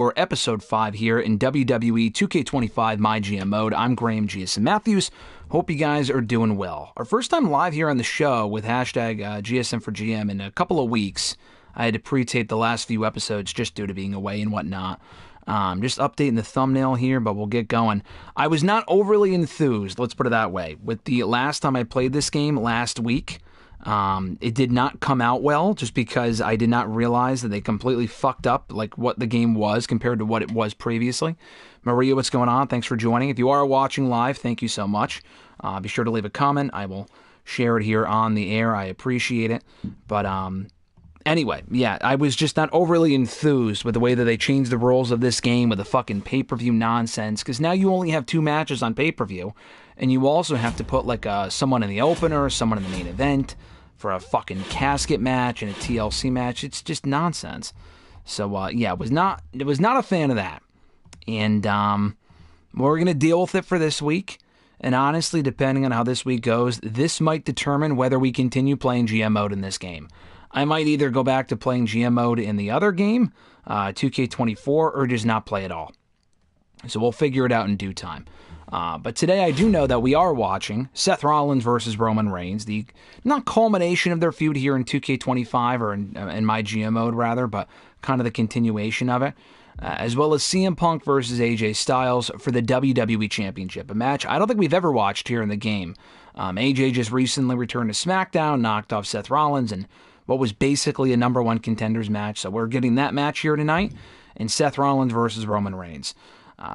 or episode 5 here in WWE 2K25 MyGM Mode. I'm Graham GSM Matthews. Hope you guys are doing well. Our first time live here on the show with hashtag GSM for GM in a couple of weeks. I had to pre-tape the last few episodes just due to being away and whatnot. Just updating the thumbnail here, but we'll get going. I was not overly enthused, let's put it that way, with the last time I played this game last week. It did not come out well just because I did not realize that they completely fucked up like what the game was compared to what it was previously. Maria, what's going on? Thanks for joining. If you are watching live, thank you so much. Be sure to leave a comment. I will share it here on the air. I appreciate it. But anyway, yeah, I was just not overly enthused with the way that they changed the rules of this game with the fucking pay-per-view nonsense, because now you only have 2 matches on pay-per-view, and you also have to put like someone in the opener, someone in the main event for a fucking casket match and a TLC match. It's just nonsense. So yeah, was not a fan of that. And we're gonna deal with it for this week. And honestly, depending on how this week goes, this might determine whether we continue playing GM mode in this game. I might either go back to playing GM mode in the other game, 2K24, or just not play at all. So we'll figure it out in due time. But today I do know that we are watching Seth Rollins versus Roman Reigns, the not culmination of their feud here in 2K25, or in MyGM mode rather, but kind of the continuation of it, as well as CM Punk versus AJ Styles for the WWE Championship, a match I don't think we've ever watched here in the game. AJ just recently returned to SmackDown, knocked off Seth Rollins, and what was basically a number 1 contenders match, so we're getting that match here tonight, and Seth Rollins versus Roman Reigns.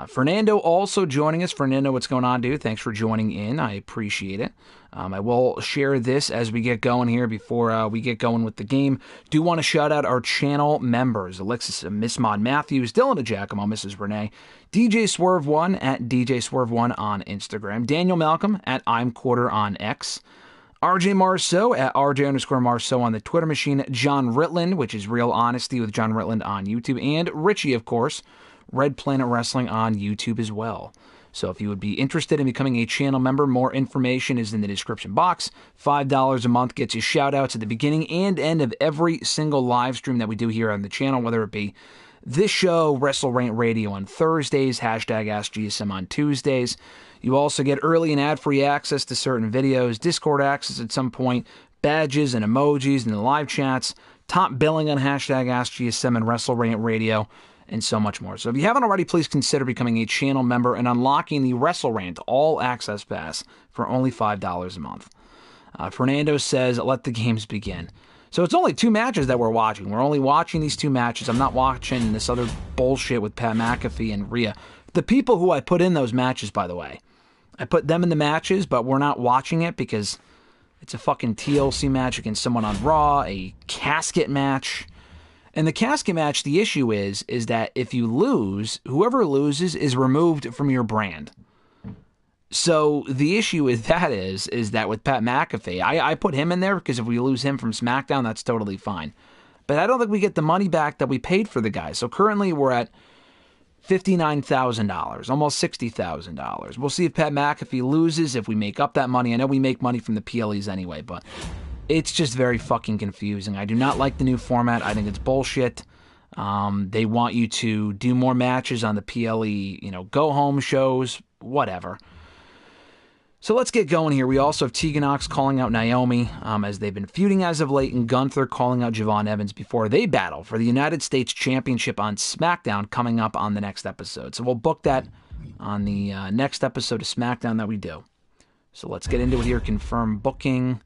Fernando also joining us. Fernando, what's going on, dude? Thanks for joining in. I appreciate it. I will share this as we get going here before we get going with the game. Do want to shout out our channel members: Alexis, Miss Mod Matthews, Dillon, DiGiacomo, Mrs. Renee, DJ Swerve1 at DJ Swerve1 on Instagram, Daniel Malcolm at I'm Quarter on X, RJ Marceau at RJ_Marceau on the Twitter machine, John Ritland, which is Real Honesty with John Ritland on YouTube, and Richie, of course, Red Planet Wrestling on YouTube as well. So if you would be interested in becoming a channel member, more information is in the description box. $5 a month gets you shout-outs at the beginning and end of every single live stream that we do here on the channel, whether it be this show, WrestleRant Radio on Thursdays, hashtag AskGSM on Tuesdays. You also get early and ad-free access to certain videos, Discord access at some point, badges and emojis and the live chats, top billing on hashtag AskGSM and WrestleRant Radio, and so much more. So if you haven't already, please consider becoming a channel member and unlocking the WrestleRant All Access Pass for only $5 a month. Fernando says, let the games begin. So it's only 2 matches that we're watching. We're only watching these 2 matches. I'm not watching this other bullshit with Pat McAfee and Rhea. The people who I put in those matches, by the way, I put them in the matches, but we're not watching it because it's a fucking TLC match against someone on Raw, a casket match. And the casket match, the issue is that if you lose, whoever loses is removed from your brand. So the issue with that is that with Pat McAfee, I put him in there because if we lose him from SmackDown, that's totally fine. But I don't think we get the money back that we paid for the guy. So currently we're at $59,000, almost $60,000. We'll see if Pat McAfee loses, if we make up that money. I know we make money from the PLEs anyway, but it's just very fucking confusing. I do not like the new format. I think it's bullshit. They want you to do more matches on the PLE, go-home shows, whatever. So let's get going here. We also have Tegan Nox calling out Naomi as they've been feuding as of late, and Gunther calling out Javon Evans before they battle for the United States Championship on SmackDown coming up on the next episode. So we'll book that on the next episode of SmackDown that we do. So let's get into it here. Confirm booking.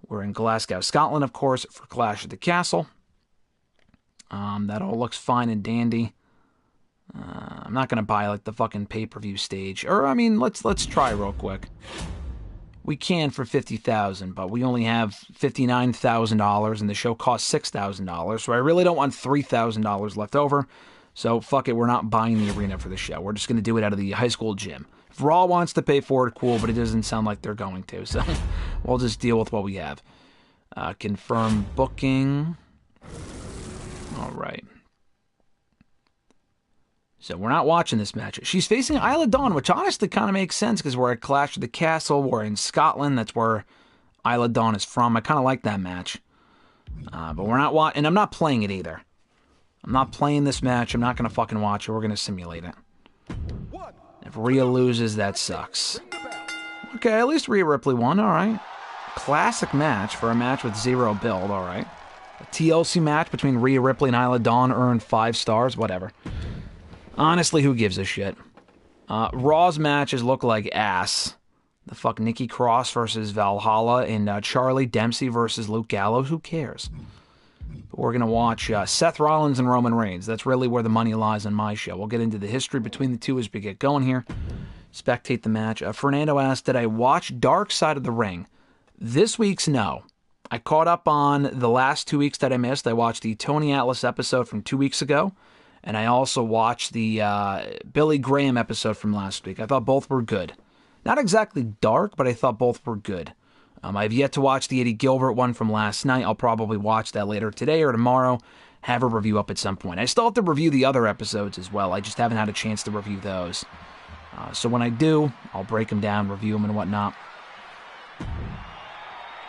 We're in Glasgow, Scotland, of course, for Clash at the Castle. That all looks fine and dandy. I'm not going to buy like the fucking pay-per-view stage. Or, I mean, let's try real quick. We can for $50,000, but we only have $59,000, and the show costs $6,000. So I really don't want $3,000 left over. So fuck it, we're not buying the arena for the show. We're just going to do it out of the high school gym. If Raw wants to pay for it, cool, but it doesn't sound like they're going to. So we'll just deal with what we have. Confirm booking. All right. So we're not watching this match. She's facing Isla Dawn, which honestly kind of makes sense because we're at Clash of the Castle. We're in Scotland. That's where Isla Dawn is from. I kind of like that match. But we're not watching, and I'm not playing it either. I'm not playing this match. I'm not going to fucking watch it. We're going to simulate it. If Rhea loses, that sucks. Okay, at least Rhea Ripley won. All right. Classic match for a match with 0 build. All right. A TLC match between Rhea Ripley and Isla Dawn earned 5 stars. Whatever. Honestly, who gives a shit? Raw's matches look like ass. The fuck Nikki Cross versus Valhalla and Charlie Dempsey versus Luke Gallows. Who cares? But we're going to watch Seth Rollins and Roman Reigns. That's really where the money lies on my show. We'll get into the history between the two as we get going here. Spectate the match. Fernando asked, did I watch Dark Side of the Ring? This week's no. I caught up on the last 2 weeks that I missed. I watched the Tony Atlas episode from 2 weeks ago. And I also watched the Billy Graham episode from last week. I thought both were good. Not exactly dark, but I thought both were good. I've yet to watch the Eddie Gilbert one from last night. I'll probably watch that later today or tomorrow. Have a review up at some point. I still have to review the other episodes as well. I just haven't had a chance to review those. So when I do, I'll break them down, review them, and whatnot.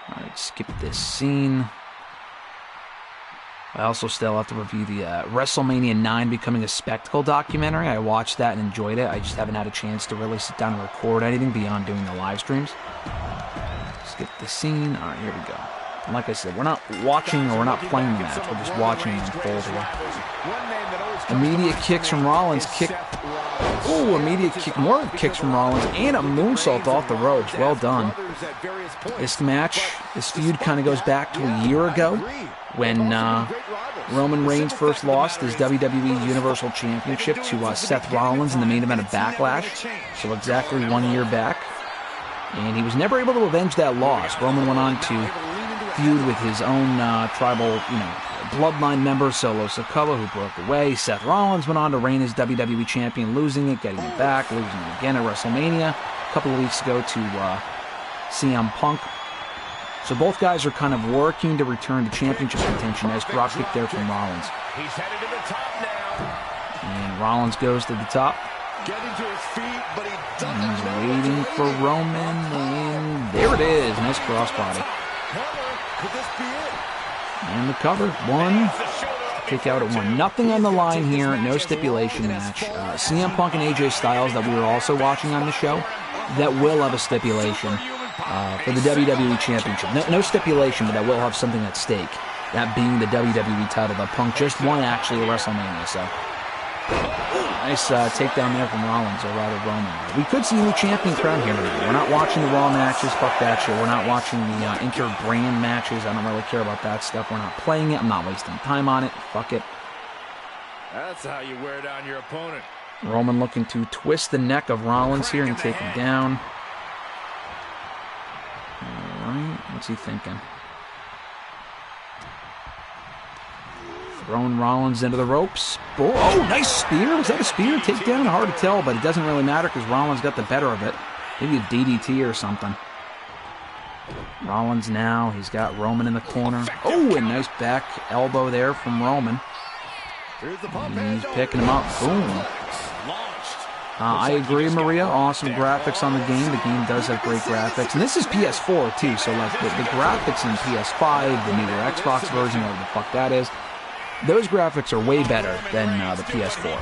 Alright, skip this scene. I also still have to review the WrestleMania 9 Becoming a Spectacle documentary. I watched that and enjoyed it. I just haven't had a chance to really sit down and record anything beyond doing the live streams. Skip the scene. Alright, here we go. And like I said, we're not watching or we're not playing the match. We're just watching it unfold here. Immediate kicks from Rollins. Ooh, immediate kick. More kicks from Rollins. And a moonsault off the ropes. Well done. This feud kind of goes back to a year ago when Roman Reigns first lost his WWE Universal Championship to Seth Rollins in the main event of Backlash. So exactly 1 year back. And he was never able to avenge that loss. Roman went on to feud with his own tribal, bloodline member, Solo Sikoa, who broke away. Seth Rollins went on to reign as WWE Champion, losing it, getting it back, losing it again at WrestleMania a couple of weeks ago to CM Punk. So both guys are kind of working to return to championship contention as drop kick there from Rollins. He's headed to the top now. And Rollins goes to the top. Getting to his feet, but he doesn't. He's waiting for Roman, and there it is. Nice crossbody. Could this be it? And the cover. One. Kick out at 1. Nothing on the line here. No stipulation match. CM Punk and AJ Styles that we were also watching on the show, that will have a stipulation for the WWE Championship. No stipulation, but that will have something at stake. That being the WWE title that Punk just won actually at WrestleMania. So nice takedown there from Rollins, or rather Roman. We could see a new champion crown here tonight. We're not watching the Raw matches. Fuck that shit. We're not watching the inter-brand matches. I don't really care about that stuff. We're not playing it. I'm not wasting time on it. Fuck it. That's how you wear down your opponent. Roman looking to twist the neck of Rollins here and take him down. Alright, what's he thinking? Throwing Rollins into the ropes. Oh, nice spear. Was that a spear? Takedown? Hard to tell, but it doesn't really matter because Rollins got the better of it. Maybe a DDT or something. Rollins now. He's got Roman in the corner. Oh, a nice back elbow there from Roman. And he's picking him up. Boom. I agree, Maria. Awesome graphics on the game. The game does have great graphics. And this is PS4, too. So, like, the graphics in PS5, the newer Xbox version, whatever the fuck that is, those graphics are way better than the PS4.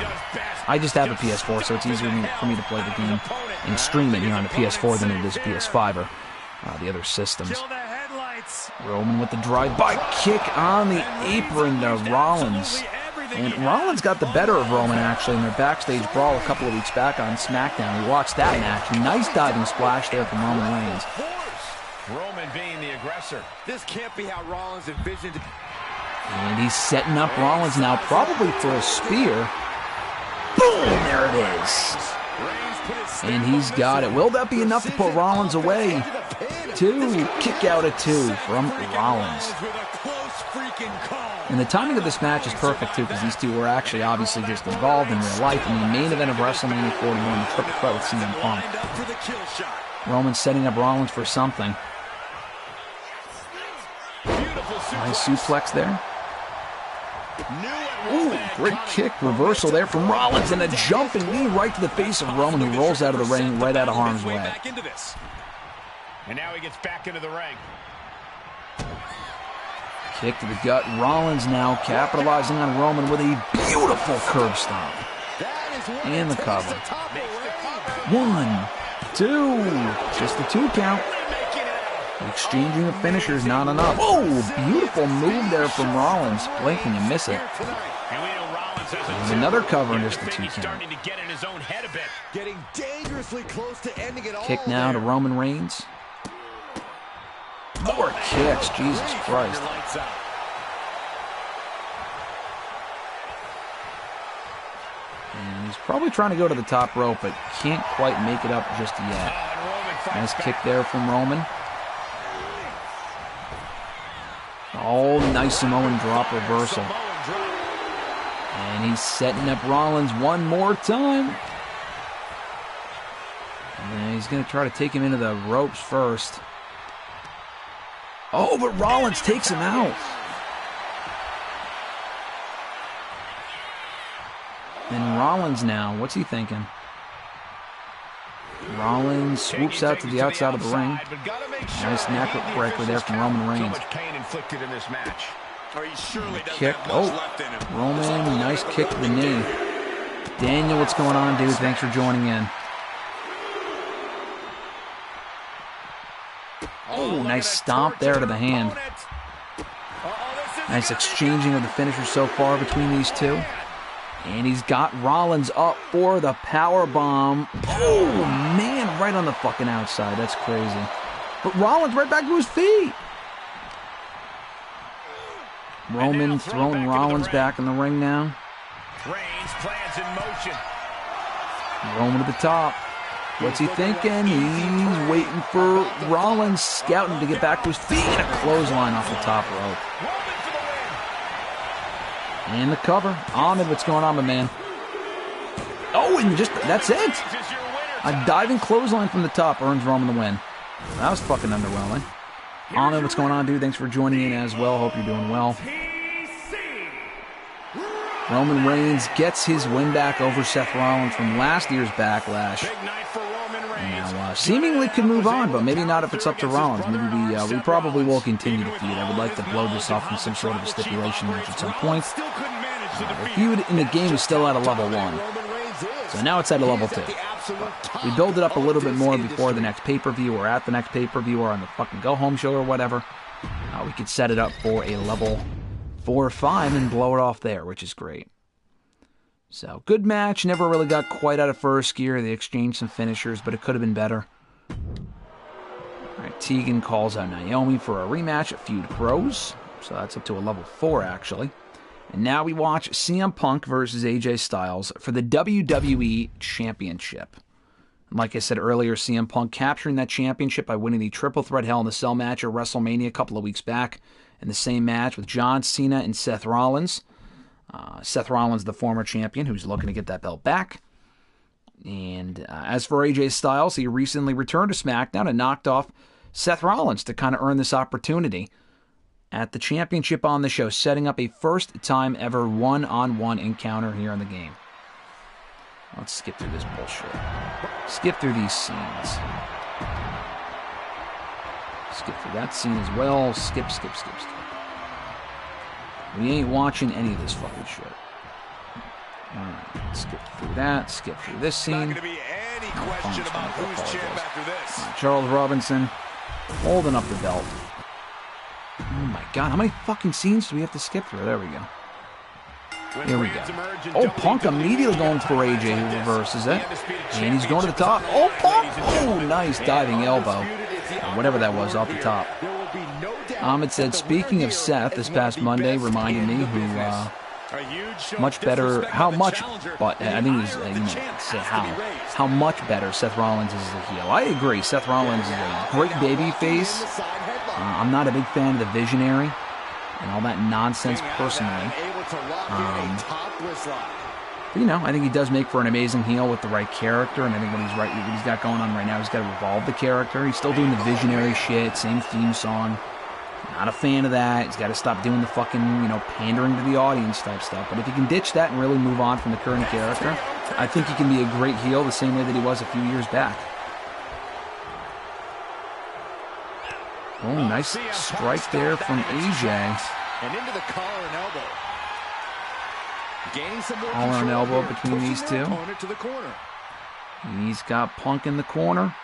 I just have a PS4, so it's easier for me to play the game and stream it here on the PS4 than it is PS5 or the other systems. Roman with the drive-by kick on the apron to Rollins. And Rollins got the better of Roman, actually, in their backstage brawl a couple of weeks back on SmackDown. We watched that match. Nice diving splash there from Roman Reigns. Roman being the aggressor. This can't be how Rollins envisioned it. And he's setting up Rollins now, probably for a spear. Boom! There it is. And he's got it. Will that be enough to put Rollins away? 2. Kick out at 2 from Rollins. And the timing of this match is perfect, too, because these two were actually obviously just involved in real life in the main event of WrestleMania 41, the triple threat with CM Punk. Roman setting up Rollins for something. Nice suplex there. Ooh, great kick. Reversal there from Rollins, and a jumping knee right to the face of Roman, who rolls out of the ring right out of harm's way. And now he gets back into the ring. Kick to the gut. Rollins now capitalizing on Roman with a beautiful curb stomp. And the cover. 1, 2. Just the 2 count. Exchanging of finishers, not enough. Oh, beautiful move there from Rollins. Blinking and miss it. There's another cover and just the 2 count. Kick now to Roman Reigns. More kicks, Jesus Christ. And he's probably trying to go to the top rope, but can't quite make it up just yet. Nice kick there from Roman. Oh, nice Samoan drop reversal. And he's setting up Rollins one more time. And he's going to try to take him into the ropes first. Oh, but Rollins takes him out. And Rollins now, what's he thinking? Rollins swoops out to the outside of the ring. Nice neck breaker there from Roman Reigns. Kick. Oh, Roman, nice kick to the knee. Daniel, what's going on, dude? Thanks for joining in. Oh, nice stomp there to the hand. Nice exchanging of the finishers so far between these two. And he's got Rollins up for the power bomb. Oh, man, right on the fucking outside. That's crazy. But Rollins right back to his feet. Roman throwing Rollins back in the ring now. Roman to the top. What's he thinking? He's waiting for Rollins, scouting to get back to his feet. And a clothesline off the top rope. And the cover. Ahmed, what's going on, my man? Oh, and just, that's it. A diving clothesline from the top earns Roman the win. That was fucking underwhelming. Ahmed, what's going on, dude? Thanks for joining in as well. Hope you're doing well. Roman Reigns gets his win back over Seth Rollins from last year's Backlash. Now, seemingly could move on, but maybe not if it's up to Rollins. Maybe we probably will continue the feud. I would like to blow this off in some sort of a stipulation match at some point. The feud in the game is still at a level 1. So now it's at a level 2. We build it up a little bit more before the next pay-per-view or at the next pay-per-view or on the fucking go-home show or whatever. We could set it up for a level 4 or 5 and blow it off there, which is great. So, good match. Never really got quite out of first gear. They exchanged some finishers, but it could have been better. Alright, Tegan calls out Naomi for a rematch at Feud Pros. So that's up to a level 4, actually. And now we watch CM Punk versus AJ Styles for the WWE Championship. And like I said earlier, CM Punk capturing that championship by winning the Triple Threat Hell in a Cell match at WrestleMania a couple of weeks back. In the same match with John Cena and Seth Rollins. Seth Rollins, the former champion, who's looking to get that belt back. And as for AJ Styles, he recently returned to SmackDown and knocked off Seth Rollins to kind of earn this opportunity at the championship on the show, setting up a first-time ever one-on-one encounter here in the game. Let's skip through this bullshit. Skip through these scenes. Skip through that scene as well. Skip. We ain't watching any of this fucking shit. Alright, skip through that. Skip through this scene. Charles Robinson holding up the belt. Oh my god, how many fucking scenes do we have to skip through? There we go. Here we go. Oh, Punk immediately going for AJ, who reverses it. And he's going to the top. Oh, Punk! Oh, nice diving elbow. Or whatever that was off the top. Ahmed said, speaking of Seth, this past Monday reminded me much better, how much, but I think he's, say how much better Seth Rollins is as a heel. I agree, Seth Rollins is a great baby face. I'm not a big fan of the Visionary and all that nonsense personally. But, you know, I think he does make for an amazing heel with the right character, and I think what he's got going on right now, he's got to evolve the character. He's still doing the Visionary shit, same theme song. Not a fan of that. He's got to stop doing the fucking, pandering to the audience type stuff. But if he can ditch that and really move on from the current character, I think he can be a great heel the same way that he was a few years back. Oh, nice strike there from AJ. And into the collar and elbow. Gaining some more Collar and control elbow here, between these two. opponent to the corner. He's got Punk in the corner.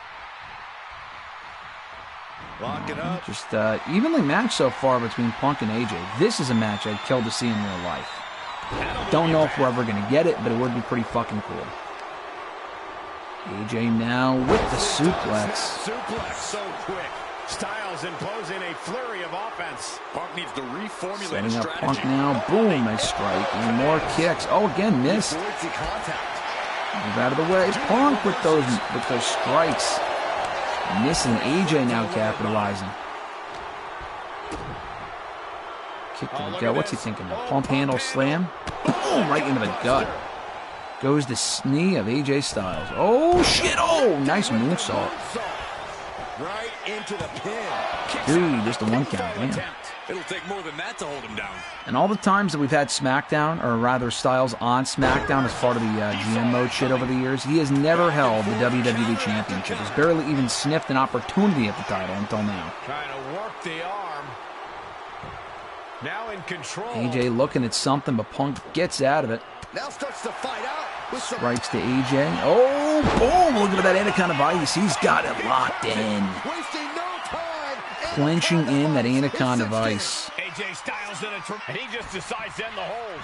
Locking up. Just evenly matched so far between Punk and AJ. This is a match I'd kill to see in real life. Don't know if we're ever going to get it, but it would be pretty fucking cool. AJ now with the suplex. Suplex so quick. Styles imposing a flurry of offense. Punk needs to reformulate Setting up strategy. Punk now. Boom, nice strike. And more kicks. Oh, again, missed. Avoids the contact. Move out of the way. Punk with those strikes. Missing. AJ now capitalizing. Kick to the gut. What's he thinking of? Pump handle slam. Boom, right into the gut. Goes the knee of AJ Styles. Oh, shit. Oh, nice moonsault. Right into the pin. Dude, just a one count. Damn. It'll take more than that to hold him down. And all the times that we've had SmackDown, or rather Styles on SmackDown as part of the GM Mode shit over the years, he has never held the WWE Championship. He's barely even sniffed an opportunity at the title until now. Trying to work the arm. Now in control. AJ looking at something, but Punk gets out of it. Now starts to fight out. Strikes to AJ. Oh, boom! Look at that Anaconda Vice. He's got it locked in. Wasting no time. Clenching in that Anaconda Vice. AJ Styles in and he just decides to end the hold.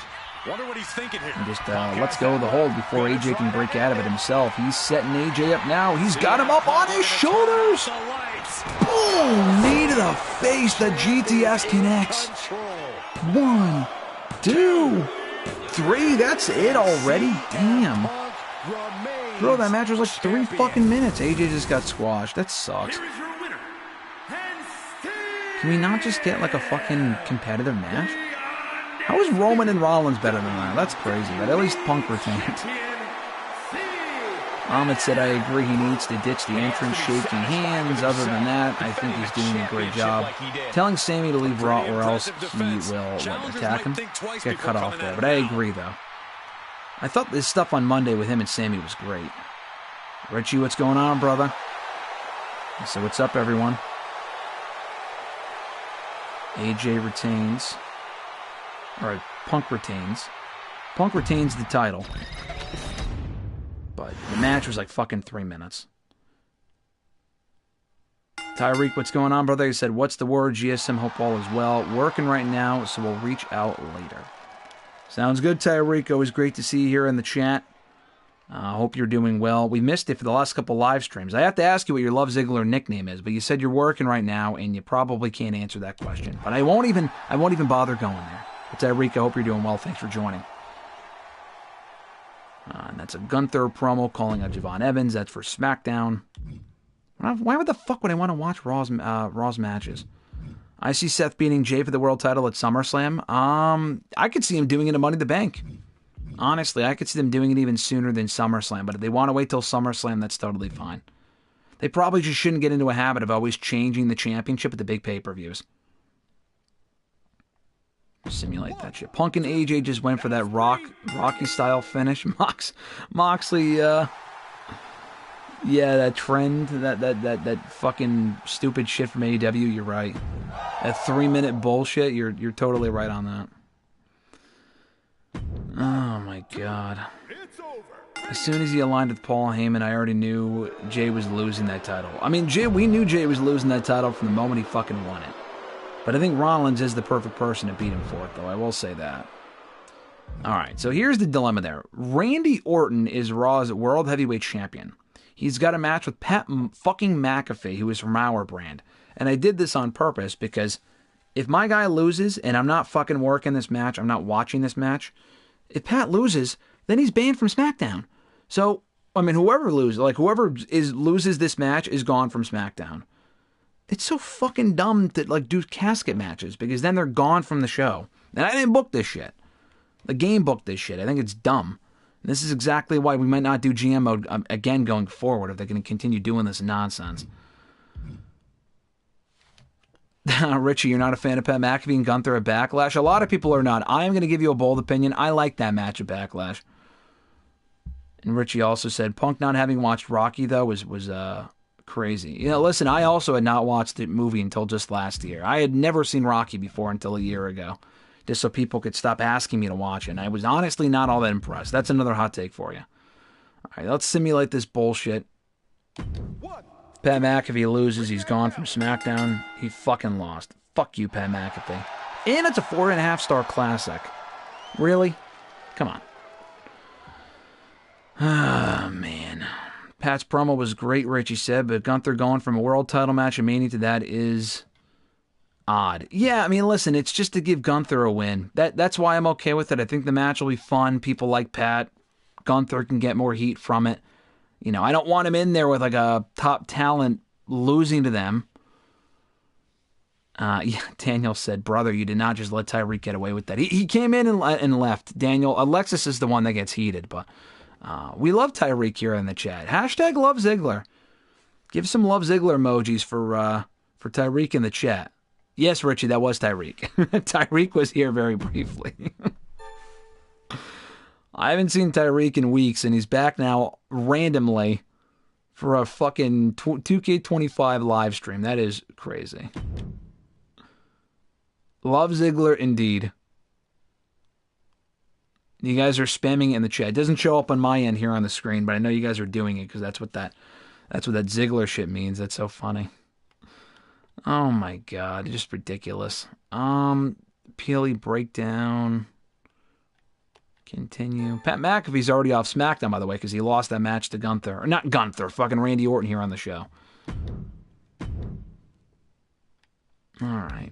Wonder what he's thinking here. And just let's go with the hold before AJ can break out of it himself. He's setting AJ up now. He's got him up on his shoulders. Boom! Knee to the face. The GTS connects. 1, 2, 3. That's it already? Damn. Bro, that match was like 3 fucking minutes. AJ just got squashed. That sucks. Can we not just get like a fucking competitive match? How is Roman and Rollins better than that? That's crazy, but at least Punk retained. Ahmed said, I agree he needs to ditch the entrance shaking hands. Other than that, I think he's doing a great job. Telling Sammy to leave Raw or else he will attack him. Get cut off there, but I agree though. I thought this stuff on Monday with him and Sammy was great. Richie, what's going on, brother? So what's up, everyone? AJ retains. Alright, Punk retains. Punk retains the title. But the match was like fucking 3 minutes. Tyreek, what's going on, brother? He said, what's the word? GSM, hope all is well. Working right now, so we'll reach out later. Sounds good, Tyreek. Always great to see you here in the chat. Hope you're doing well. We missed it for the last couple live streams. I have to ask you what your Love Ziggler nickname is, but you said you're working right now, and you probably can't answer that question. But I won't even bother going there. But Tyreek, I hope you're doing well. Thanks for joining. And that's a Gunther promo calling out Javon Evans. That's for SmackDown. Why the fuck would I want to watch Raw's matches? I see Seth beating Jay for the world title at SummerSlam. I could see him doing it at Money in the Bank. Honestly, I could see them doing it even sooner than SummerSlam. But if they want to wait till SummerSlam, that's totally fine. They probably just shouldn't get into a habit of always changing the championship at the big pay-per-views. Simulate that shit. Punk and AJ just went for that Rocky style finish. Moxley, yeah, that trend, that fucking stupid shit from AEW. You're right. That 3-minute bullshit. You're totally right on that. Oh my god. As soon as he aligned with Paul Heyman, I already knew Jay was losing that title. I mean, we knew Jay was losing that title from the moment he fucking won it. But I think Rollins is the perfect person to beat him for it, though. I will say that. Alright, so here's the dilemma there. Randy Orton is Raw's World Heavyweight Champion. He's got a match with Pat fucking McAfee, who is from our brand. And I did this on purpose because if my guy loses and I'm not fucking working this match, I'm not watching this match, if Pat loses, then he's banned from SmackDown. So, I mean, whoever loses this match is gone from SmackDown. It's so fucking dumb to do casket matches because then they're gone from the show. And I didn't book this shit. The game booked this shit. I think it's dumb. And this is exactly why we might not do GM mode again going forward if they're going to continue doing this nonsense. Richie, you're not a fan of Pat McAfee and Gunther at Backlash? A lot of people are not. I am going to give you a bold opinion. I like that match at Backlash. And Richie also said, Punk not having watched Rocky, though, was crazy. You know, listen, I also had not watched the movie until just last year. I had never seen Rocky before until a year ago. just so people could stop asking me to watch it. And I was honestly not all that impressed. That's another hot take for you. All right, let's simulate this bullshit. Pat McAfee loses. He's gone from SmackDown. He fucking lost. Fuck you, Pat McAfee. And it's a 4.5-star classic. Really? Come on. Ah, man. Pat's promo was great, Richie said, but Gunther going from a world title match at Mania to that is odd. Yeah, I mean, listen, it's just to give Gunther a win. That's why I'm okay with it. I think the match will be fun. People like Pat. Gunther can get more heat from it. You know, I don't want him in there with like a top talent losing to them. Yeah, Daniel said, brother, you did not just let Tyreek get away with that. He came in and left. Daniel, Alexis is the one that gets heated, but we love Tyreek here in the chat. Hashtag love Ziggler. Give some love Ziggler emojis for Tyreek in the chat. Yes, Richie, that was Tyreek. Tyreek was here very briefly. I haven't seen Tyreek in weeks, and he's back now randomly for a fucking 2K25 live stream. That is crazy. Love Ziggler indeed. You guys are spamming it in the chat. It doesn't show up on my end here on the screen, but I know you guys are doing it because that's what that Ziggler shit means. That's so funny. Oh my god, just ridiculous. Peely breakdown. Continue. Pat McAfee's already off SmackDown, by the way, because he lost that match to Gunther. Or not Gunther, fucking Randy Orton here on the show. Alright.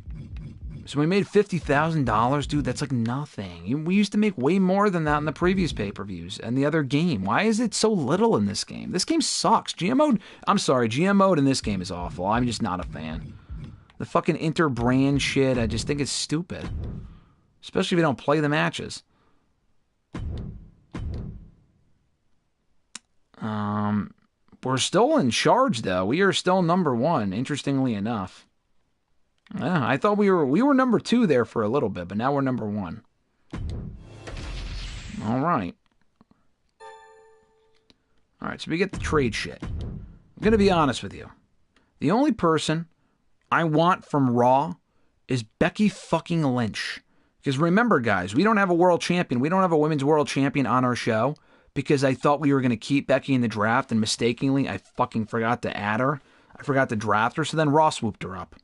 So we made $50,000, dude. That's like nothing. We used to make way more than that in the previous pay-per-views and the other game. Why is it so little in this game? This game sucks. GM mode, I'm sorry, GM mode in this game is awful. I'm just not a fan. The fucking inter-brand shit, I just think it's stupid. Especially if you don't play the matches. We're still in charge, though. We are still number one, interestingly enough. Yeah, I thought we were number 2 there for a little bit, but now we're number 1. All right. All right, so we get the trade shit. I'm going to be honest with you. The only person I want from Raw is Becky fucking Lynch. Because remember, guys, we don't have a world champion. We don't have a women's world champion on our show because I thought we were going to keep Becky in the draft, and mistakenly, I fucking forgot to add her. I forgot to draft her, so then Raw swooped her up.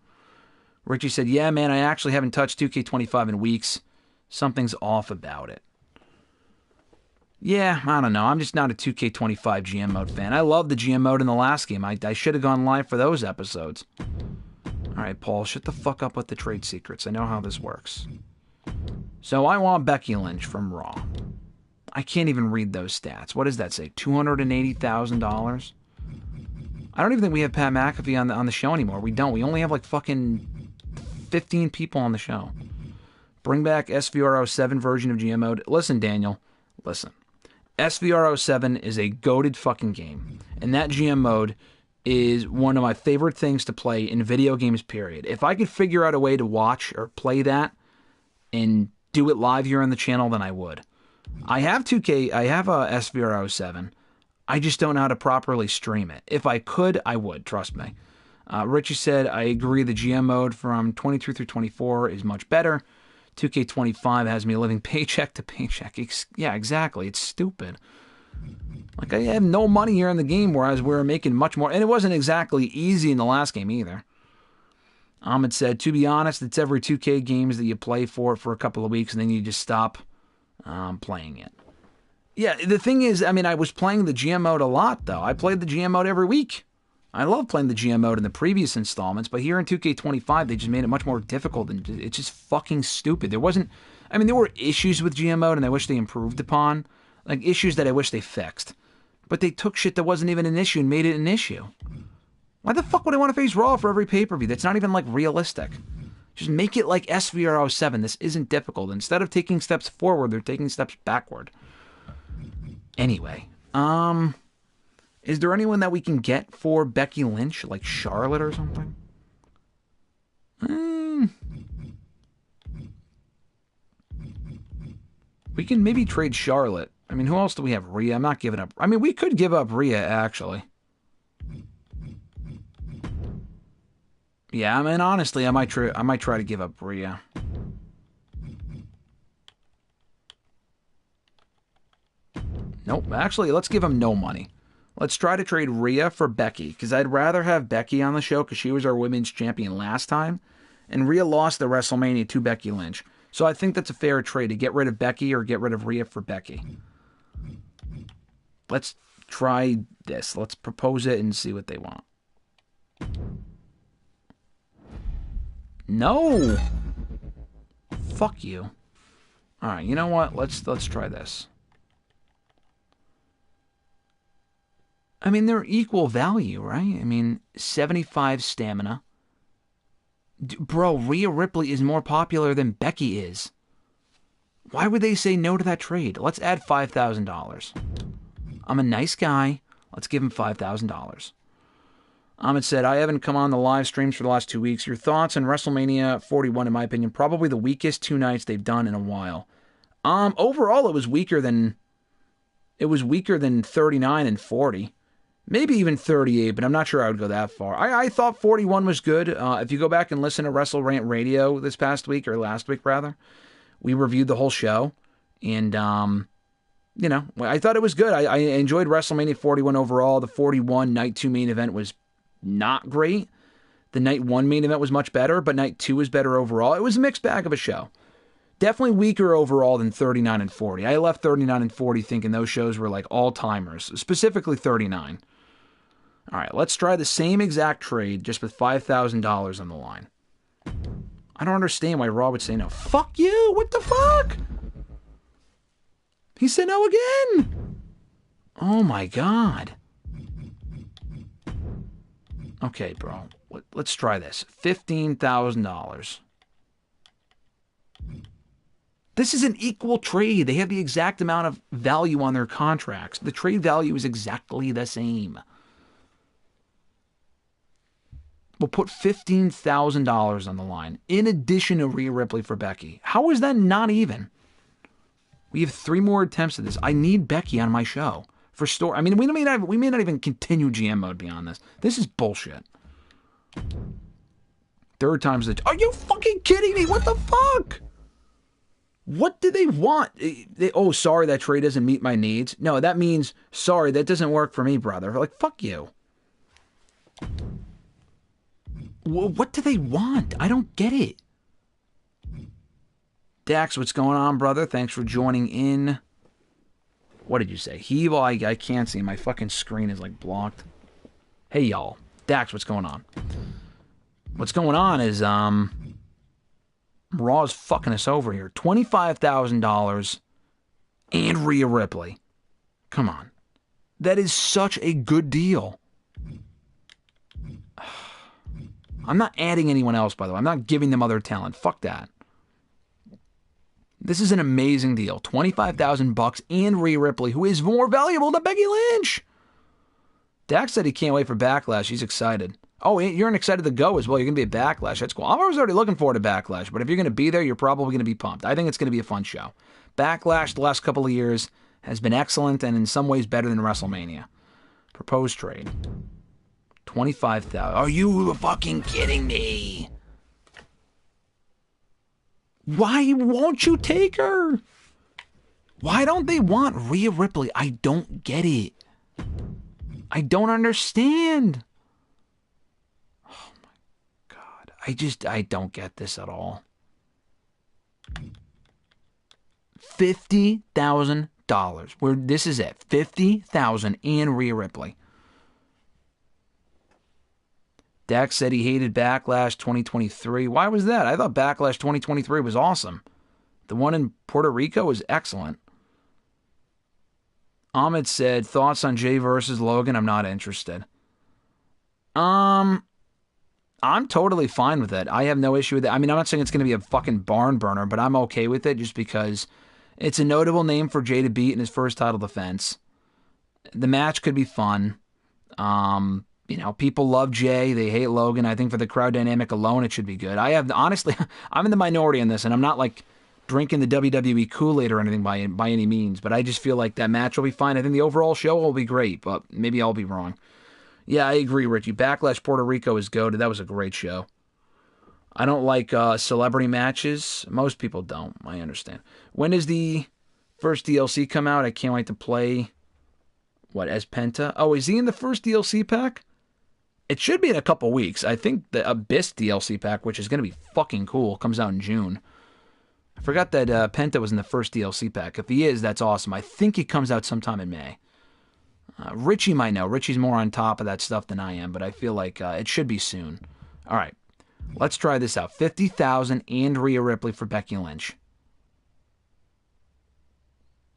Richie said, yeah, man, I actually haven't touched 2K25 in weeks. Something's off about it. Yeah, I don't know. I'm just not a 2K25 GM mode fan. I love the GM mode in the last game. I should have gone live for those episodes. All right, Paul, shut the fuck up with the trade secrets. I know how this works. So I want Becky Lynch from Raw. I can't even read those stats. What does that say? $280,000? I don't even think we have Pat McAfee on the show anymore. We don't. We only have like fucking 15 people on the show. Bring back SVR07 version of GM mode. Listen, Daniel. Listen. SVR07 is a goated fucking game. And that GM mode is one of my favorite things to play in video games, period. If I could figure out a way to watch or play that and do it live here on the channel, then I would. I have 2K, I have a SVR07. I just don't know how to properly stream it. If I could, I would, trust me. Richie said, I agree the GM mode from 22 through 24 is much better. 2K25 has me living paycheck to paycheck. Yeah, exactly. It's stupid. Like, I have no money here in the game, whereas we're making much more. And it wasn't exactly easy in the last game either. Ahmed said, to be honest, it's every 2K games that you play for a couple of weeks, and then you just stop playing it. Yeah, the thing is, I mean, I was playing the GM mode a lot, though. I played the GM mode every week. I love playing the GM mode in the previous installments, but here in 2K25, they just made it much more difficult, and it's just fucking stupid. There were issues with GM mode, and I wish they improved upon. Like, issues that I wish they fixed. But they took shit that wasn't even an issue and made it an issue. Why the fuck would I want to face Raw for every pay-per-view? That's not even, like, realistic. Just make it like SVR07. This isn't difficult. Instead of taking steps forward, they're taking steps backward. Anyway, is there anyone that we can get for Becky Lynch, like Charlotte or something? We can maybe trade Charlotte. I mean, who else do we have? Rhea. I'm not giving up. I mean, we could give up Rhea, actually. Yeah, I mean, honestly, I might try to give up Rhea. Nope. Actually, let's give him no money. Let's try to trade Rhea for Becky, because I'd rather have Becky on the show because she was our women's champion last time, and Rhea lost the WrestleMania to Becky Lynch. So I think that's a fair trade to get rid of Becky or get rid of Rhea for Becky. Let's try this. Let's propose it and see what they want. No! Fuck you. Alright, you know what? Let's try this. I mean, they're equal value, right? I mean, 75 stamina. Bro, Rhea Ripley is more popular than Becky is. Why would they say no to that trade? Let's add $5,000. I'm a nice guy. Let's give him $5,000. Ahmed said, I haven't come on the live streams for the last 2 weeks. Your thoughts on WrestleMania 41, in my opinion, probably the weakest 2 nights they've done in a while. Overall, it was weaker than 39 and 40. Maybe even 38, but I'm not sure I would go that far. I thought 41 was good. If you go back and listen to WrestleRant Radio this past week, or last week rather, we reviewed the whole show. And, you know, I thought it was good. I enjoyed WrestleMania 41 overall. The 41 Night 2 main event was not great. The Night 1 main event was much better, but Night 2 was better overall. It was a mixed bag of a show. Definitely weaker overall than 39 and 40. I left 39 and 40 thinking those shows were like all-timers, specifically 39. All right, let's try the same exact trade, just with $5,000 on the line. I don't understand why Raw would say no. Fuck you! What the fuck? He said no again! Oh my god. Okay, bro. Let's try this. $15,000. This is an equal trade. They have the exact amount of value on their contracts. The trade value is exactly the same. We'll put $15,000 on the line, in addition to Rhea Ripley for Becky. How is that not even? We have 3 more attempts at this. I need Becky on my show. For story. I mean, we may not even continue GM mode beyond this. This is bullshit. 3rd time's the... Are you fucking kidding me? What the fuck? What do they want? Oh, sorry, that trade doesn't meet my needs. No, that means, sorry, that doesn't work for me, brother. Like, fuck you. What do they want? I don't get it. Dax, what's going on, brother? Thanks for joining in. What did you say? Well, I can't see. My fucking screen is like blocked. Hey, y'all. Dax, what's going on? What's going on is, Raw's fucking us over here. $25,000 and Rhea Ripley. Come on. That is such a good deal. I'm not adding anyone else, by the way. I'm not giving them other talent. Fuck that. This is an amazing deal. $25,000 and Rhea Ripley, who is more valuable than Becky Lynch. Dax said he can't wait for Backlash. He's excited. Oh, you're excited to go as well. You're going to be at Backlash. That's cool. I was already looking forward to Backlash, but if you're going to be there, you're probably going to be pumped. I think it's going to be a fun show. Backlash the last couple of years has been excellent and in some ways better than WrestleMania. Proposed trade. $25,000. Are you fucking kidding me? Why won't you take her? Why don't they want Rhea Ripley? I don't get it. I don't understand. Oh my God. I don't get this at all. $50,000. This is it. $50,000 and Rhea Ripley. Dax said he hated Backlash 2023. Why was that? I thought Backlash 2023 was awesome. The one in Puerto Rico was excellent. Ahmed said, thoughts on Jay versus Logan? I'm not interested. I'm totally fine with it. I have no issue with it. I mean, I'm not saying it's going to be a fucking barn burner, but I'm okay with it just because it's a notable name for Jay to beat in his first title defense. The match could be fun. You know, people love Jay. They hate Logan. I think for the crowd dynamic alone, it should be good. Honestly, I'm in the minority on this, and I'm not like drinking the WWE Kool-Aid or anything by any means, but I just feel like that match will be fine. I think the overall show will be great, but maybe I'll be wrong. Yeah, I agree, Richie. Backlash Puerto Rico is goated. That was a great show. I don't like celebrity matches. Most people don't. I understand. When does the first DLC come out? I can't wait to play. What, as Penta? Oh, is he in the first DLC pack? It should be in a couple weeks. I think the Abyss DLC pack, which is going to be fucking cool, comes out in June. I forgot that Penta was in the first DLC pack. If he is, that's awesome. I think he comes out sometime in May. Richie might know. Richie's more on top of that stuff than I am, but I feel like it should be soon. All right, let's try this out. 50,000 and Rhea Ripley for Becky Lynch.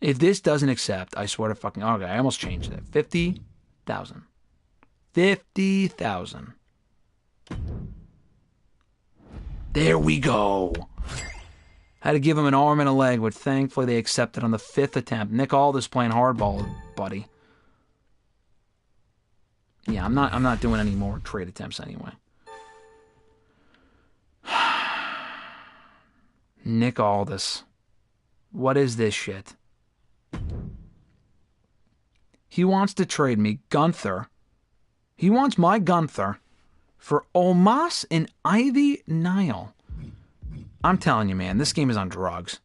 If this doesn't accept, I swear to fucking... Okay, I almost changed it. 50,000. 50,000. There we go. Had to give him an arm and a leg, but thankfully they accepted on the 5th attempt. Nick Aldis playing hardball, buddy. Yeah, I'm not doing any more trade attempts anyway. Nick Aldis. What is this shit? He wants to trade me Gunther. He wants my Gunther for Omos and Ivy Nile. I'm telling you, man, this game is on drugs.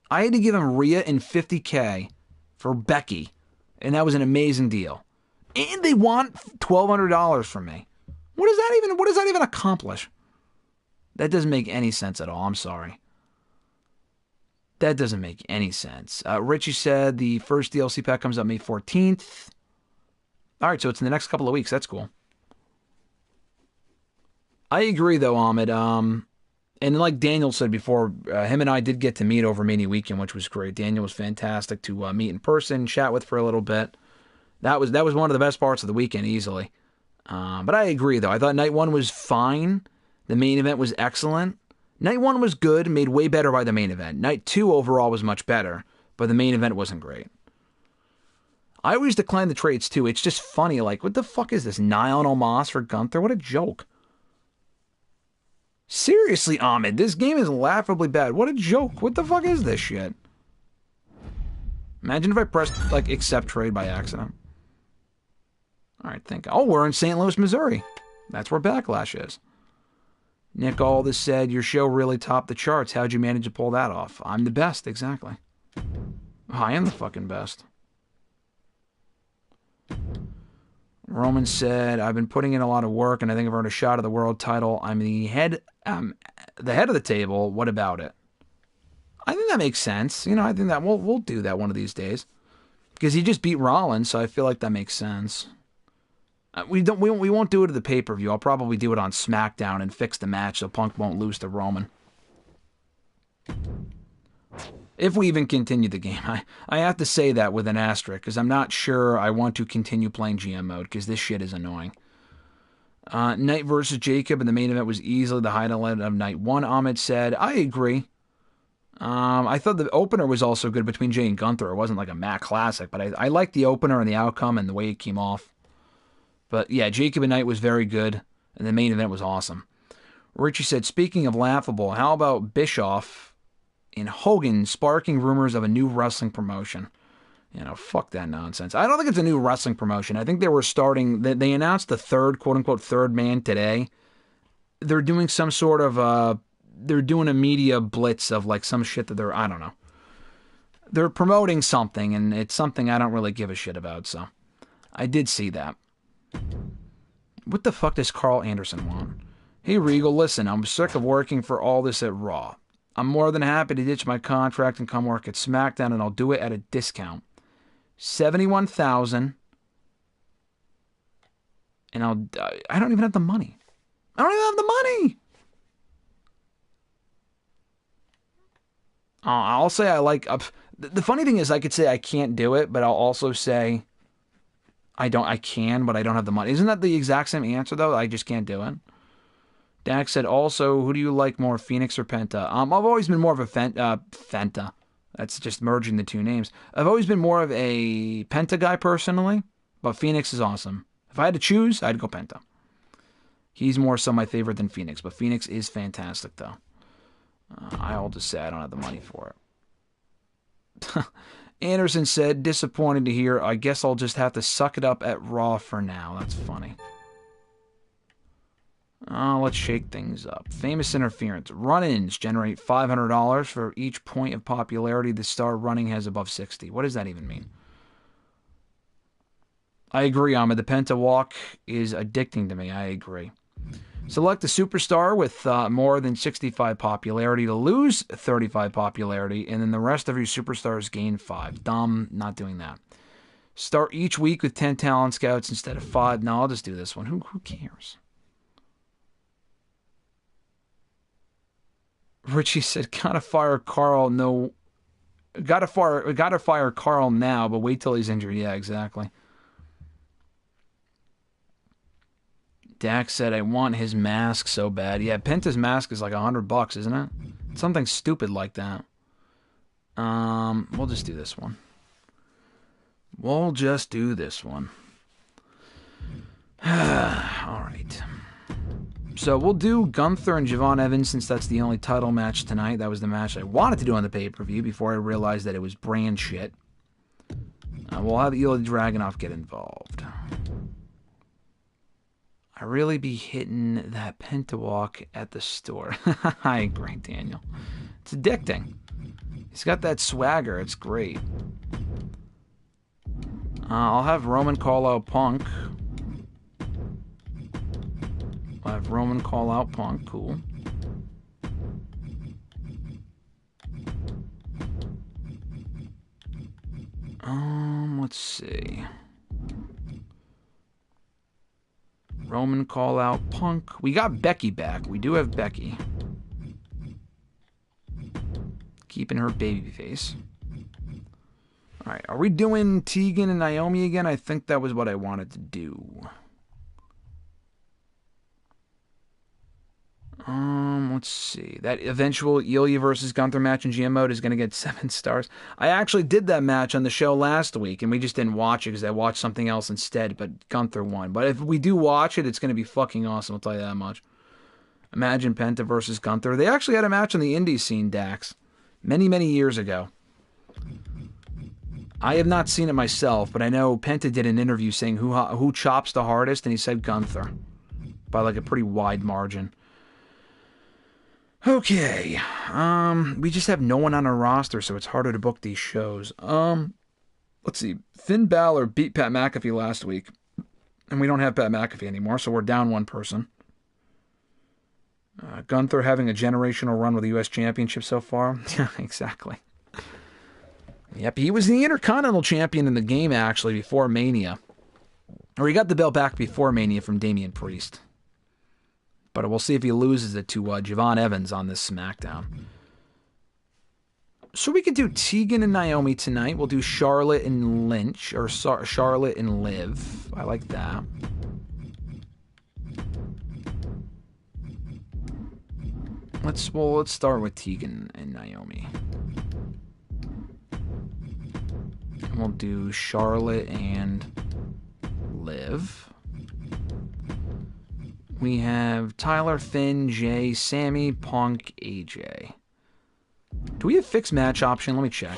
I had to give him Rhea and 50K for Becky, and that was an amazing deal. And they want $1,200 from me. What does that even accomplish? That doesn't make any sense at all. I'm sorry. That doesn't make any sense. Richie said the first DLC pack comes out May 14th. All right, so it's in the next couple of weeks. That's cool. I agree, though, Ahmed. And like Daniel said before, him and I did get to meet over Mania Weekend, which was great. Daniel was fantastic to meet in person, chat with for a little bit. That was one of the best parts of the weekend, easily. But I agree, though. I thought Night 1 was fine. The main event was excellent. Night 1 was good, made way better by the main event. Night 2 overall was much better, but the main event wasn't great. I always decline the trades, too. It's just funny. Like, what the fuck is this? Nile and Omos for Gunther? What a joke. Seriously, Ahmed, this game is laughably bad. What a joke. What the fuck is this shit? Imagine if I pressed, like, accept trade by accident. Alright, oh, we're in St. Louis, Missouri. That's where Backlash is. Nick Aldis said, your show really topped the charts. How'd you manage to pull that off? I'm the best, exactly. I am the fucking best. Roman said, I've been putting in a lot of work, and I think I've earned a shot at the world title. I'm the head of the table. What about it? I think that makes sense. You know, I think that we'll do that one of these days. Because he just beat Rollins, so I feel like that makes sense. We won't do it at the pay-per-view. I'll probably do it on SmackDown and fix the match so Punk won't lose to Roman. If we even continue the game. I have to say that with an asterisk, because I'm not sure I want to continue playing GM mode, because this shit is annoying. Knight versus Jacob in the main event was easily the highlight of Night 1, Ahmed said. I agree. I thought the opener was also good between Jay and Gunther. It wasn't like a Mac Classic, but I liked the opener and the outcome and the way it came off. But yeah, Jacob and Knight was very good, and the main event was awesome. Richie said, speaking of laughable, how about Bischoff and Hogan sparking rumors of a new wrestling promotion? You know, fuck that nonsense. I don't think it's a new wrestling promotion. I think they were starting, they announced the third, quote-unquote, third man today. They're doing some sort of, they're doing a media blitz of like some shit that I don't know. They're promoting something, and it's something I don't really give a shit about, so I did see that. What the fuck does Carl Anderson want? Hey Regal, listen, I'm sick of working for all this at Raw. I'm more than happy to ditch my contract and come work at SmackDown, and I'll do it at a discount. $71,000, and I don't even have the money. I don't even have the money. I'll say I like. The funny thing is, I could say I can't do it, but I'll also say I can, but I don't have the money. Isn't that the exact same answer, though? I just can't do it. Dax said, also, who do you like more, Phoenix or Penta? I've always been more of a Fenta. That's just merging the two names. I've always been more of a Penta guy, personally, but Phoenix is awesome. If I had to choose, I'd go Penta. He's more so my favorite than Phoenix, but Phoenix is fantastic, though. I'll just say I don't have the money for it. Anderson said, disappointed to hear. I guess I'll just have to suck it up at Raw for now. That's funny. Let's shake things up. Famous interference. Run-ins generate $500 for each point of popularity the star running has above 60. What does that even mean? I agree, Ahmed. The Penta walk is addicting to me. I agree. Select a superstar with more than 65 popularity to lose 35 popularity, and then the rest of your superstars gain 5. Dumb, not doing that. Start each week with 10 talent scouts instead of 5. No, I'll just do this one. Who cares? Richie said, gotta fire Carl. No, gotta fire Carl now, but wait till he's injured. Yeah, exactly. Dax said, I want his mask so bad. Yeah, Penta's mask is like $100, isn't it? Something stupid like that. We'll just do this one. All right. So we'll do Gunther and Javon Evans since that's the only title match tonight. That was the match I wanted to do on the pay-per-view before I realized that it was brand shit. We'll have Ilya Dragunov get involved. I really be hitting that Pentawalk at the store. I agree, Daniel. It's addicting. He's got that swagger. It's great. I'll have Roman call out Punk. I'll have Roman call out Punk. Cool. Let's see. Roman call out Punk. We got Becky back. We do have Becky. Keeping her baby face. Alright, are we doing Tegan and Naomi again? I think that was what I wanted to do. Let's see. That eventual Ilya versus Gunther match in GM mode is going to get 7 stars. I actually did that match on the show last week, and we just didn't watch it because I watched something else instead, but Gunther won. But if we do watch it, it's going to be fucking awesome, I'll tell you that much. Imagine Penta versus Gunther. They actually had a match on the indie scene, Dax. Many, many years ago. I have not seen it myself, but I know Penta did an interview saying who chops the hardest, and he said Gunther. By like a pretty wide margin. Okay. We just have no one on our roster, so it's harder to book these shows. Let's see. Finn Balor beat Pat McAfee last week, and we don't have Pat McAfee anymore, so we're down one person. Gunther having a generational run with the U.S. Championship so far. Yeah, exactly. Yep, he was the Intercontinental Champion in the game, actually, before Mania. Or he got the belt back before Mania from Damian Priest. But we'll see if he loses it to Javon Evans on this SmackDown. So we could do Tegan and Naomi tonight. We'll do Charlotte and Lynch, or Charlotte and Liv. I like that. Let's start with Tegan and Naomi. And we'll do Charlotte and Liv. We have Tyler, Finn, Jay, Sammy, Punk, AJ. Do we have fixed match option? Let me check.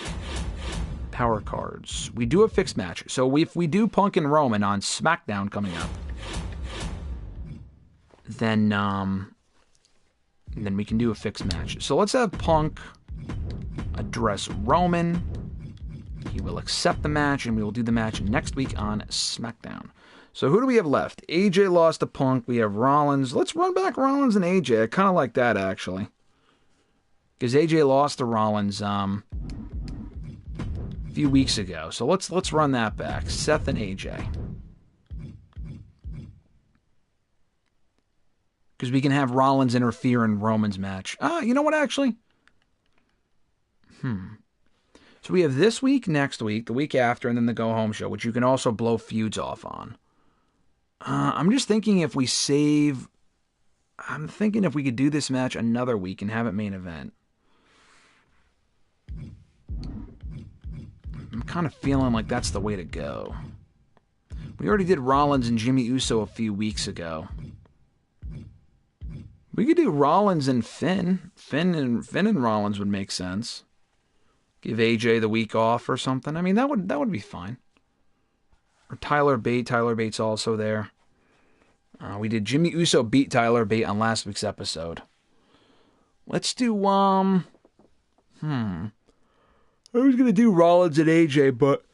Power cards. We do have fixed match. So if we do Punk and Roman on SmackDown coming up, then we can do a fixed match. So let's have Punk address Roman. He will accept the match, and we will do the match next week on SmackDown. So who do we have left? AJ lost to Punk. We have Rollins. Let's run back Rollins and AJ. I kind of like that, actually. Because AJ lost to Rollins a few weeks ago. So let's run that back. Seth and AJ. Because we can have Rollins interfere in Roman's match. You know what, actually? So we have this week, next week, the week after, and then the go-home show, which you can also blow feuds off on. I'm just thinking if we save... I'm thinking if we could do this match another week and have it main event. I'm kind of feeling like that's the way to go. We already did Rollins and Jimmy Uso a few weeks ago. We could do Rollins and Finn. Finn and Rollins would make sense. Give AJ the week off or something. I mean, that would be fine. Or Tyler Bate. Tyler Bate's also there. We did Jimmy Uso beat Tyler Bate on last week's episode. Let's do, I was going to do Rollins and AJ, but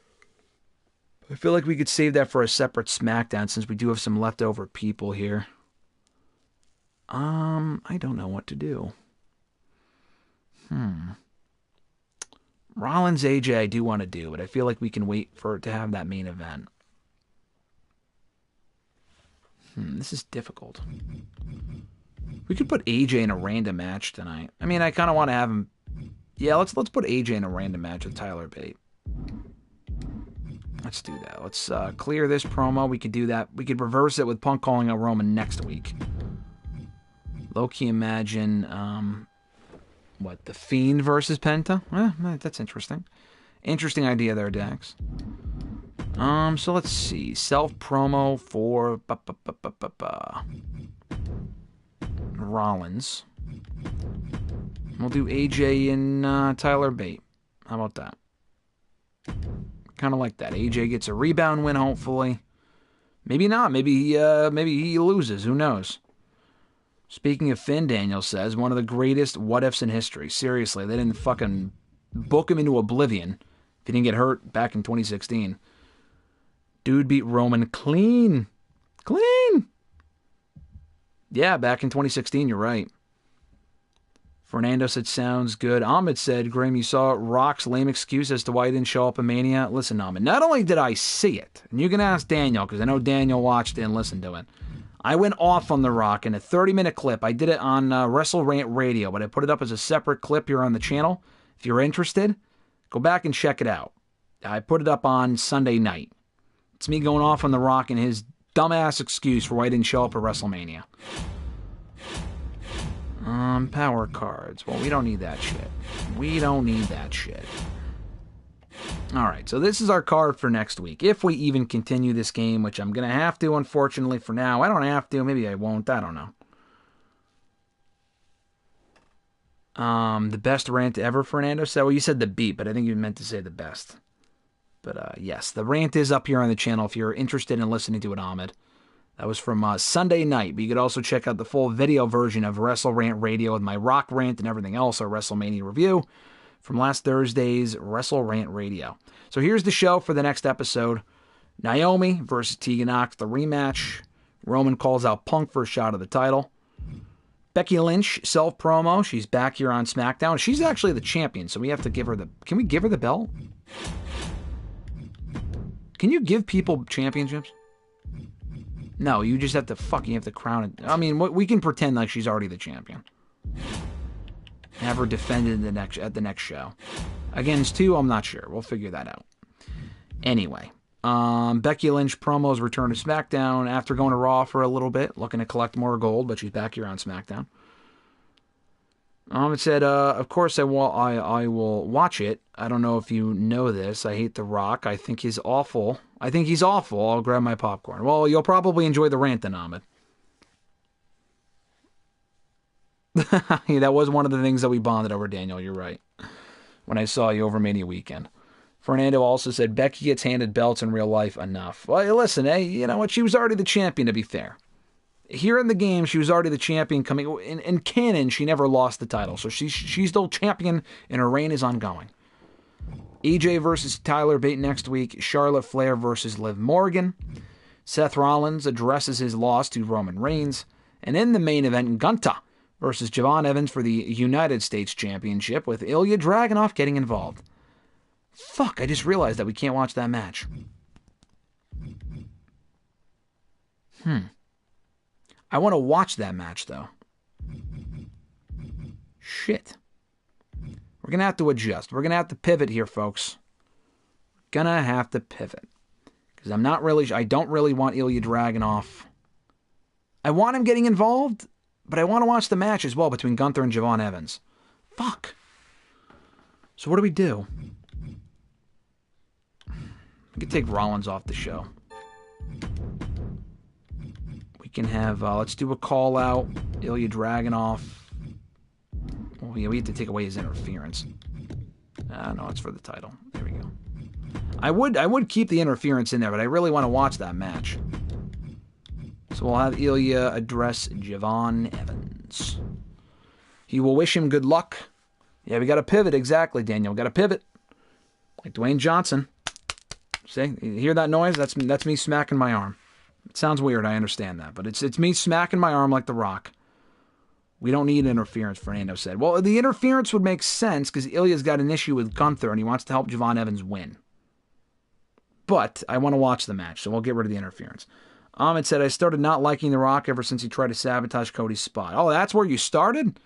I feel like we could save that for a separate SmackDown since we do have some leftover people here. I don't know what to do. Rollins AJ I do want to do, but I feel like we can wait for it to have that main event. This is difficult. We could put AJ in a random match tonight. I mean, I kind of want to have him. Yeah, let's put AJ in a random match with Tyler Bate. Let's do that. Let's clear this promo. We could do that. We could reverse it with Punk calling out Roman next week. Low-key imagine, The Fiend versus Penta? That's interesting. Interesting idea there, Dax. So let's see. Self-promo for Rollins. We'll do AJ and Tyler Bate. How about that? Kind of like that. AJ gets a rebound win, hopefully. Maybe not. Maybe he loses. Who knows? Speaking of Finn, Daniel says, one of the greatest what-ifs in history. Seriously, they didn't fucking book him into oblivion if he didn't get hurt back in 2016. Dude beat Roman clean. Clean! Yeah, back in 2016, you're right. Fernando said, sounds good. Ahmed said, Graham, you saw Rock's lame excuse as to why he didn't show up at Mania? Listen, Ahmed, not only did I see it, and you can ask Daniel, because I know Daniel watched it and listened to it. I went off on The Rock in a 30-minute clip. I did it on WrestleRant Radio, but I put it up as a separate clip here on the channel. If you're interested, go back and check it out. I put it up on Sunday night. It's me going off on The Rock and his dumbass excuse for why he didn't show up at WrestleMania. Power cards. Well, we don't need that shit. We don't need that shit. Alright, so this is our card for next week. If we even continue this game, which I'm going to have to, unfortunately, for now. I don't have to. Maybe I won't. I don't know. The best rant ever, Fernando said. Well, you said the beat, but I think you meant to say the best. But, yes, the rant is up here on the channel if you're interested in listening to it, Ahmed. That was from Sunday night, but you could also check out the full video version of WrestleRant Radio with my Rock rant and everything else, our WrestleMania review from last Thursday's WrestleRant Radio. So here's the show for the next episode. Naomi versus Tegan Nox, the rematch. Roman calls out Punk for a shot of the title. Becky Lynch, self-promo. She's back here on SmackDown. She's actually the champion, so we have to give her the... Can we give her the belt? Can you give people championships? No, you just have to you have to crown it. I mean, we can pretend like she's already the champion. Have her defended at the next show. Against two, I'm not sure. We'll figure that out. Anyway, Becky Lynch promos return to SmackDown after going to Raw for a little bit, looking to collect more gold, but she's back here on SmackDown. It said, of course I will watch it. I don't know if you know this. I hate The Rock. I think he's awful. I'll grab my popcorn. Well, you'll probably enjoy the rant then, Ahmed. That was one of the things that we bonded over, Daniel. You're right. When I saw you over Mania weekend. Fernando also said, Becky gets handed belts in real life enough. Well, listen, hey, you know what? She was already the champion, to be fair. Here in the game, she was already the champion coming... In canon, she never lost the title, so she's still champion, and her reign is ongoing. AJ versus Tyler Bate next week. Charlotte Flair versus Liv Morgan. Seth Rollins addresses his loss to Roman Reigns. And in the main event, Gunther versus Javon Evans for the United States Championship, with Ilya Dragunov getting involved. Fuck, I just realized that we can't watch that match. I want to watch that match, though. Shit. We're going to have to adjust. We're going to have to pivot here, folks. We're going to have to pivot. Because I don't really want Ilya Dragunov. I want him getting involved, but I want to watch the match as well between Gunther and Javon Evans. Fuck. So what do we do? We could take Rollins off the show. We can have, let's do a call out. Ilya Dragunov. Oh, yeah, we have to take away his interference. No, it's for the title. There we go. I would keep the interference in there, but I really want to watch that match. So we'll have Ilya address Javon Evans. He will wish him good luck. Yeah, we got to pivot, exactly, Daniel. We got to pivot. Like Dwayne Johnson. See, you hear that noise? That's me smacking my arm. It sounds weird, I understand that, but it's me smacking my arm like The Rock. We don't need interference, Fernando said. Well, the interference would make sense because Ilya's got an issue with Gunther and he wants to help Javon Evans win. But I want to watch the match, so we'll get rid of the interference. Ahmed said, I started not liking The Rock ever since he tried to sabotage Cody's spot. Oh, that's where you started?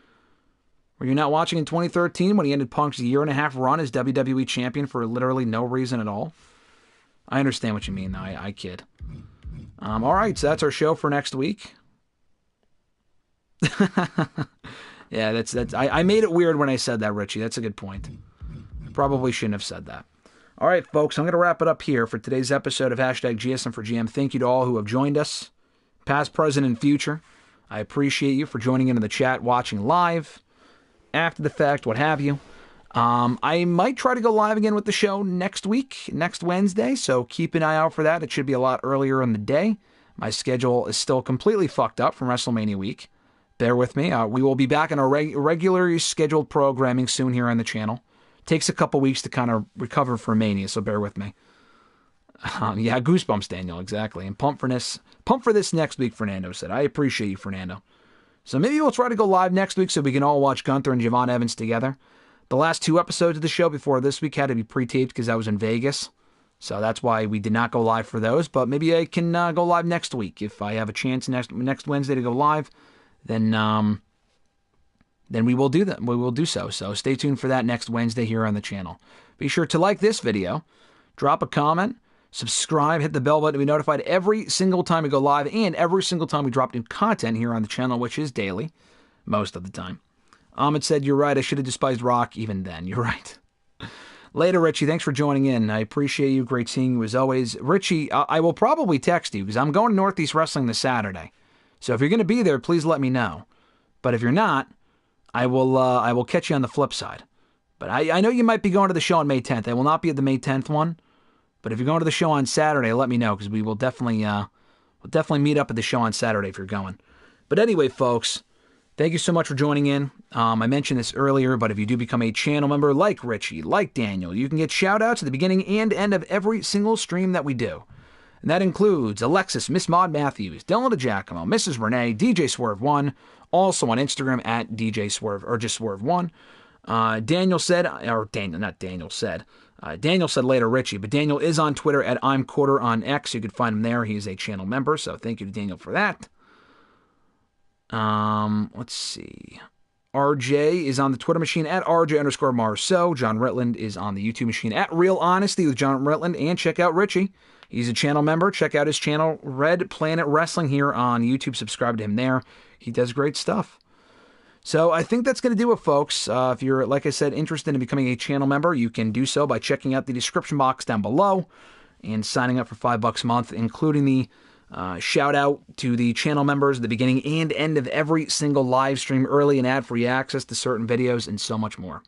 Were you not watching in 2013 when he ended Punk's year-and-a-half run as WWE Champion for literally no reason at all? I understand what you mean, though. I kid. All right, so that's our show for next week. Yeah, that's. I made it weird when I said that, Richie. That's a good point. Probably shouldn't have said that. All right, folks, I'm going to wrap it up here for today's episode of #GSM4GM. Thank you to all who have joined us, past, present, and future. I appreciate you for joining into the chat, watching live, after the fact, what have you. I might try to go live again with the show next week, next Wednesday, so keep an eye out for that. It should be a lot earlier in the day. My schedule is still completely fucked up from WrestleMania week. Bear with me. We will be back in our regularly scheduled programming soon here on the channel. Takes a couple weeks to kind of recover from Mania, so bear with me. Yeah, goosebumps, Daniel, exactly. And pump for this next week, Fernando said. I appreciate you, Fernando. So maybe we'll try to go live next week so we can all watch Gunther and Javon Evans together. The last 2 episodes of the show before this week had to be pre-taped because I was in Vegas. So that's why we did not go live for those. But maybe I can go live next week. If I have a chance next Wednesday to go live, then we will do that. We will do so. So stay tuned for that next Wednesday here on the channel. Be sure to like this video, drop a comment, subscribe, hit the bell button to be notified every single time we go live and every single time we drop new content here on the channel, which is daily, most of the time. Ahmed said, you're right, I should have despised Rock even then. You're right. Later, Richie, thanks for joining in. I appreciate you. Great seeing you as always. Richie, I will probably text you because I'm going to Northeast Wrestling this Saturday. So if you're going to be there, please let me know. But if you're not, I will catch you on the flip side. But I know you might be going to the show on May 10th. I will not be at the May 10th one. But if you're going to the show on Saturday, let me know because we will definitely meet up at the show on Saturday if you're going. But anyway, folks, thank you so much for joining in. I mentioned this earlier, but if you do become a channel member like Richie, like Daniel, you can get shout-outs at the beginning and end of every single stream that we do. And that includes Alexis, Miss Maud Matthews, Dillon DiGiacomo, Mrs. Renee, DJ Swerve1, also on Instagram at DJ Swerve, or just Swerve1. Daniel said later Richie, but Daniel is on Twitter at I'm Quarter on X. You can find him there. He's a channel member, so thank you to Daniel for that. Let's see. RJ is on the Twitter machine at RJ_Marceau. John Ritland is on the YouTube machine at Real Honesty with John Ritland. And check out Richie. He's a channel member. Check out his channel, Red Planet Wrestling, here on YouTube. Subscribe to him there. He does great stuff. So I think that's going to do it, folks. If you're, like I said, interested in becoming a channel member, you can do so by checking out the description box down below and signing up for $5 a month, including the shout out to the channel members at the beginning and end of every single live stream, early and ad-free access to certain videos, and so much more.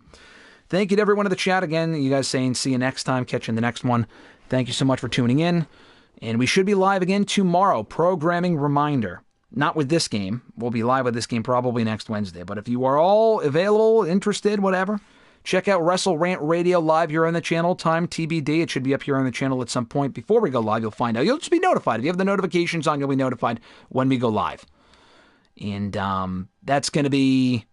Thank you to everyone in the chat again. You guys saying see you next time, catch you in the next one. Thank you so much for tuning in. And we should be live again tomorrow. Programming reminder. Not with this game. We'll be live with this game probably next Wednesday. But if you are all available, interested, whatever, check out WrestleRant Radio live here on the channel. Time TBD. It should be up here on the channel at some point. Before we go live, you'll find out. You'll just be notified. If you have the notifications on, you'll be notified when we go live. And that's going to be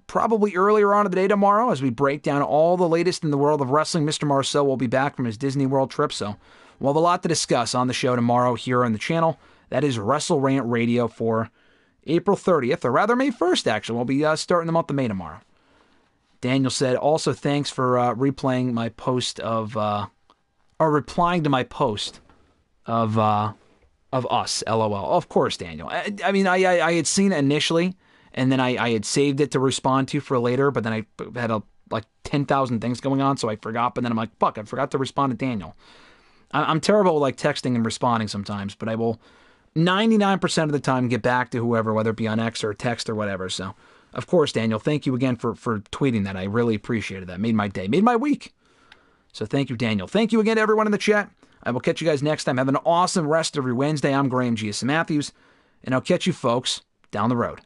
probably earlier on in the day tomorrow as we break down all the latest in the world of wrestling. Mr. Marceau will be back from his Disney World trip, so we'll have a lot to discuss on the show tomorrow here on the channel. That is WrestleRant Radio for April 30th, or rather May 1st, actually. We'll be starting the month of May tomorrow. Daniel said, also thanks for replaying my post of, or replying to my post of us, LOL. Of course, Daniel. I mean, I had seen it initially, and then I had saved it to respond to for later, but then I had like 10,000 things going on, so I forgot. But then I'm like, fuck, I forgot to respond to Daniel. I'm terrible with like texting and responding sometimes, but I will 99% of the time get back to whoever, whether it be on X or text or whatever. So, of course, Daniel, thank you again for tweeting that. I really appreciated that. Made my day, made my week. So thank you, Daniel. Thank you again to everyone in the chat. I will catch you guys next time. Have an awesome rest of your Wednesday. I'm GSM Matthews, and I'll catch you folks down the road.